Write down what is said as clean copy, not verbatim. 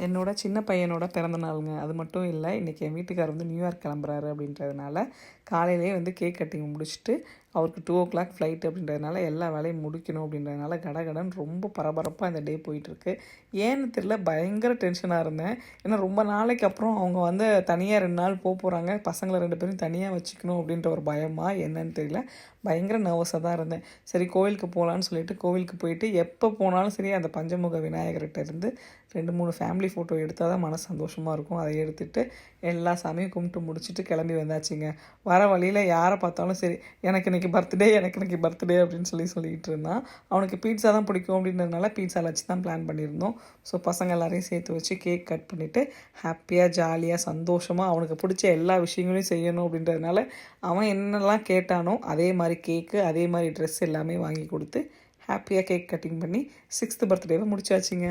என்னோட சின்ன பையனோட பிறந்த நாளுங்க. அது மட்டும் இல்லை, இன்றைக்கி என் வீட்டுக்காரர் வந்து நியூயார்க் கிளம்புறாரு அப்படின்றதுனால காலையிலேயே வந்து கேக் கட்டிங் முடிச்சுட்டு அவருக்கு 2:00 ஃப்ளைட் அப்படின்றதுனால எல்லா வேலையும் முடிக்கணும் அப்படின்றதுனால கடகடன்னு ரொம்ப பரபரப்பாக இந்த டே போயிட்டுருக்கு. ஏன்னு தெரியல, பயங்கர டென்ஷனாக இருந்தேன். ஏன்னா ரொம்ப நாளைக்கு அப்புறம் அவங்க வந்து தனியாக 2 நாள் போகிறாங்க. பசங்களை 2 பேரும் தனியாக வச்சுக்கணும் அப்படின்ற ஒரு பயமா என்னன்னு தெரியல, பயங்கர நர்வஸாக தான் இருந்தேன். சரி கோவிலுக்கு போகலான்னு சொல்லிட்டு கோவிலுக்கு போயிட்டு எப்போ போனாலும் சரி அந்த பஞ்சமுக விநாயகர்கிட்ட இருந்து 2-3 ஃபேமிலி ஃபோட்டோ எடுத்தால் தான் மனசு சந்தோஷமாக இருக்கும். அதை எடுத்துகிட்டு எல்லா சாமியும் கும்பிட்டு முடிச்சுட்டு கிளம்பி வந்தாச்சுங்க. வர வழியில் யாரை பார்த்தாலும் சரி எனக்கு இன்றைக்கி பர்த்டே அப்படின்னு சொல்லிக்கிட்டு இருந்தான். அவனுக்கு பீட்சா தான் பிடிக்கும் அப்படின்றதுனால பீட்சா வச்சு தான் பிளான் பண்ணியிருந்தோம். ஸோ பசங்க எல்லாரையும் சேர்த்து வச்சு கேக் கட் பண்ணிவிட்டு ஹாப்பியாக ஜாலியாக சந்தோஷமாக அவனுக்கு பிடிச்ச எல்லா விஷயங்களையும் செய்யணும் அப்படின்றதுனால அவன் என்னெல்லாம் கேட்டானோ அதே மாதிரி கேக்கு, அதே மாதிரி ட்ரெஸ் எல்லாமே வாங்கி கொடுத்து ஹாப்பியாக கேக் கட்டிங் பண்ணி 6th பர்த்டேவை முடிச்சாச்சுங்க.